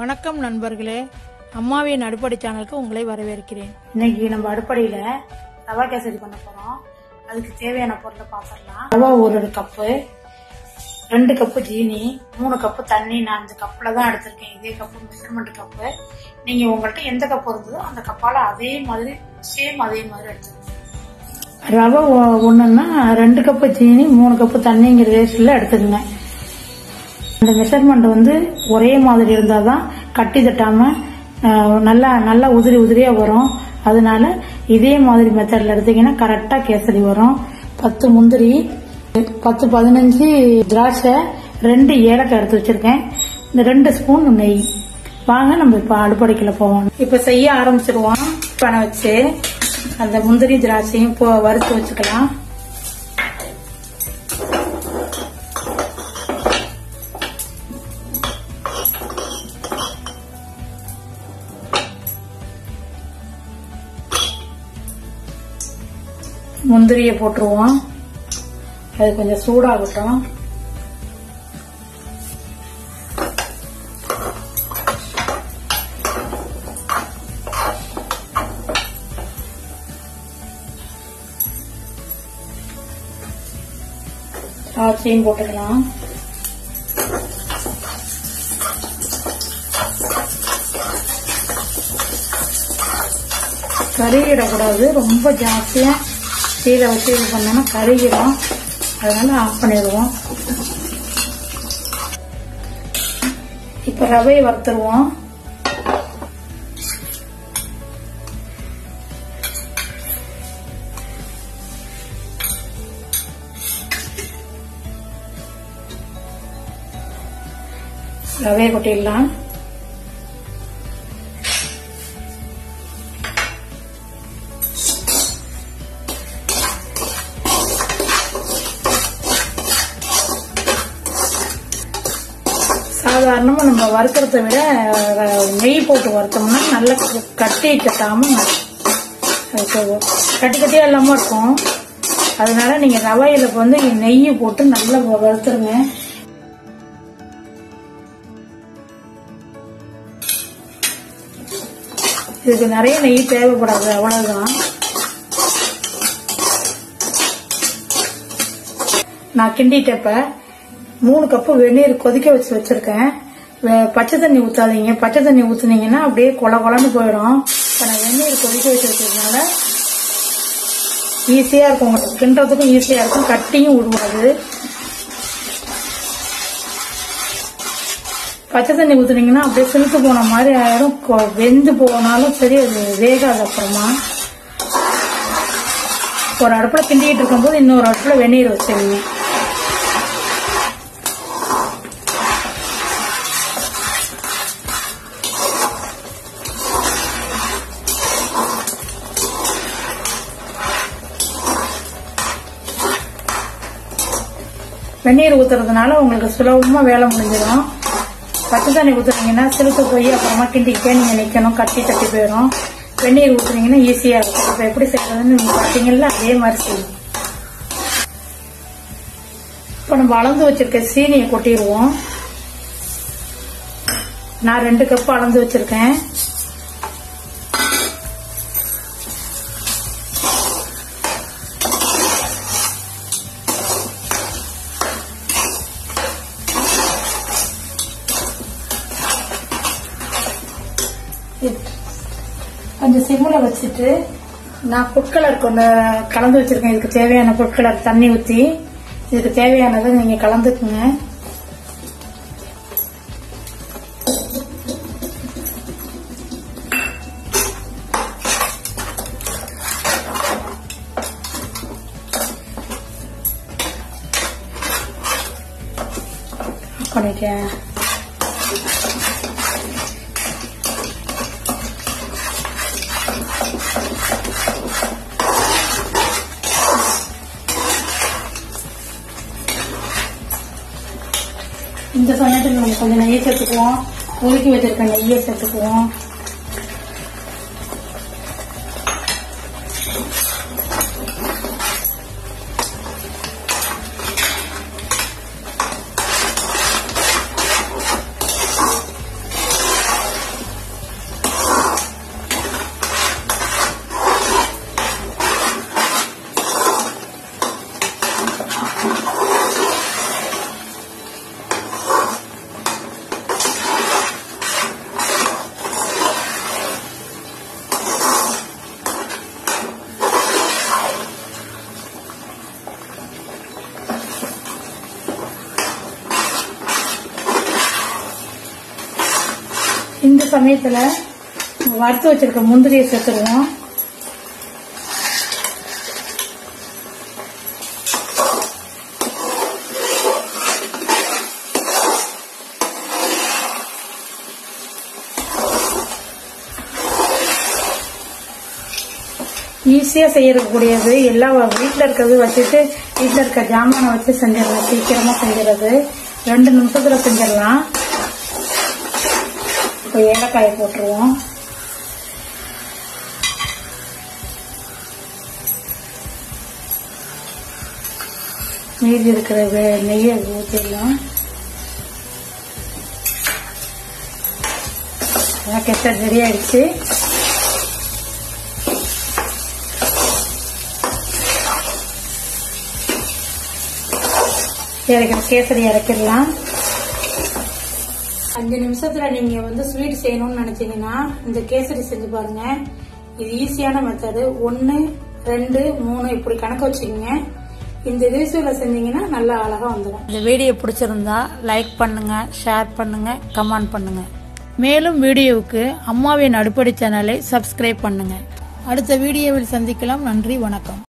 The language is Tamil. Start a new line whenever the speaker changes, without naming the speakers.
வணக்கம் நண்பர்களே, அம்மாவின் அடுப்படை சேனலுக்கு உங்களை வரவேற்கிறேன். இன்னைக்கு நம்ம அடுப்படையில ரவா கேசரி பண்ண போறோம். அதுக்கு தேவையான பொருளை பார்த்துடலாம். ரவா 1 கப்பு, 2 கப்பு ஜீனி, 3 கப்பு தண்ணி. நான் 5 கப்புல தான் எடுத்திருக்கேன். இதே கப்பு மெஷர்மெண்ட் கப்பு. நீங்க உங்கள்கிட்ட எந்த கப்பு இருந்ததோ அந்த கப்பால அதே மாதிரி எடுத்துக்கோங்க. ரவை 1ன்னா 2 கப்பு ஜீனி, 3 கப்பு தண்ணிங்கிற ரேஷியோல எடுத்துக்கங்க. அந்த மெஷர்மெண்ட் ஒரே மாதிரி இருந்தாதான் கட்டி தட்டாம நல்லா உதிரியா வரும். அதனால இதே மாதிரி மெத்தட்ல எடுத்தீங்கன்னா கரெக்டா கேசரி வரும். 10 முந்திரி, 10-15 திராட்சை, 2 ஏலக்காய் எடுத்து வச்சிருக்கேன். இந்த 2 ஸ்பூன் நெய். வாங்க நம்ம இப்ப அடுப்படைக்குள்ள போவோம். இப்ப செய்ய ஆரம்பிச்சிருவோம். பனை வச்சு அந்த முந்திரி திராட்சையும் வறுத்து வச்சுக்கலாம். முந்திரியை போட்டுருவோம். அது கொஞ்சம் சூடாகட்டும். திராட்சையும் போட்டுக்கலாம். கருகிடக்கூடாது. ரொம்ப ஜாஸ்தியா கீழே வச்சு இது பண்ணோம்னா கருகிடும். அதனால ஆஃப் பண்ணிடுவோம். இப்ப ரவையை வறுத்துருவோம். ரவையை கொட்டிடலாம். சாதாரணமா நம்ம வறுக்கிறத விட நெய் போட்டு வறுத்தோம்னா நல்லா கட்டி கட்டாம கட்டியா இல்லாம இருக்கும். அதனால நீங்க ரவையில நெய் போட்டு நல்லா வறுத்துருங்க. இதுக்கு நிறைய நெய் தேவைப்படாது, அவ்வளவுதான். நான் கிண்டிட்டப்ப 3 கப்பு வெந்நீர் கொதிக்க வச்சிருக்கேன். பச்சை தண்ணி ஊத்தாதீங்க. பச்சை தண்ணி ஊத்துனீங்கன்னா அப்படியே கொலன்னு போயிடும். இப்ப நான் வெந்நீர் கொதிக்க வச்சிருக்கிறதுனால ஈஸியா இருக்கும், உங்களுக்கு கிண்டுறதுக்கும் ஈஸியா இருக்கும், கட்டியும் விடுவாது. பச்சை தண்ணி ஊத்துனீங்கன்னா அப்படியே சிலுத்து போன மாதிரி ஆயிரும். வெந்து போனாலும் சரி, அது வேகாது. அப்புறமா ஒரு அடுப்புல கிண்டிக்கிட்டு இருக்கும்போது இன்னொரு அடுப்புல வெந்நீர் வச்சிருங்க. வெந்நீர் ஊத்துறதுனால உங்களுக்கு சுலபமா வேலை முடிஞ்சிடும். பச்சை தண்ணி ஊத்துனீங்கன்னா சிலுத்து போய் அப்புறமா கிண்டிக்கிட்டே நீங்க நிக்கணும், கட்டி போயிடும். வெந்நீர் ஊத்துனீங்கன்னா ஈஸியா இருக்கும். இப்ப எப்படி செய்யறதுன்னு நீங்க பாத்தீங்கல்ல, அதே மாதிரி செய்யும். இப்ப நம்ம அளந்து வச்சிருக்க சீனியை கொட்டிடுவோம். நான் 2 கப் அளந்து வச்சிருக்கேன். கொஞ்சம் சிம்ல வச்சுட்டு நான் ஃபுட் கலர் கலந்து வச்சிருக்கேன். இதுக்கு தேவையான ஃபுட் கலர் தண்ணி ஊத்தி இதுக்கு தேவையானதை நீங்க கலந்துக்குங்க. பண்ணிட்டேன். இந்த சமயத்தில் நம்ம கொஞ்சம் நெய்யை சேர்த்துக்குவோம். ஒதுக்கி வச்சிருக்க நெய்யை சேர்த்துக்குவோம். இந்த சமயத்துல வறுத்து வச்சிருக்க முந்திரியை சேர்த்துருவோம். ஈஸியா செய்யக்கூடியது, எல்லா வீட்டுல இருக்கிறது வச்சுட்டு வீட்டுல இருக்க ஜாமானை வச்சு செஞ்சிடலாம். சீக்கிரமா செஞ்சிடறது, 2 நிமிஷத்துல செஞ்சிடலாம். இப்போ ஏலக்காயை போட்டுருவோம். மீதி இருக்கிற நெய்யை ஊற்றிடலாம். கேசரி ரெடி ஆயிடுச்சு. கேசரி இறக்கிடலாம். 5 நிமிஷத்துல நீங்க ஸ்வீட் செய்யணும்னு நினைச்சீங்கன்னா இந்த கேசரி செஞ்சு பாருங்க. இது ஈஸியான மெத்தடு. 1 2 3 இப்படி கணக்கு வச்சுக்கோங்க. இந்த ரேஷியோல செஞ்சீங்கன்னா நல்லா அழகா வந்துடும். இந்த வீடியோ பிடிச்சிருந்தா லைக் பண்ணுங்க, ஷேர் பண்ணுங்க, கமெண்ட் பண்ணுங்க. மேலும் வீடியோவுக்கு அம்மாவின் அடுப்படி சேனலை சப்ஸ்கிரைப் பண்ணுங்க. அடுத்த வீடியோவில் சந்திக்கலாம். நன்றி, வணக்கம்.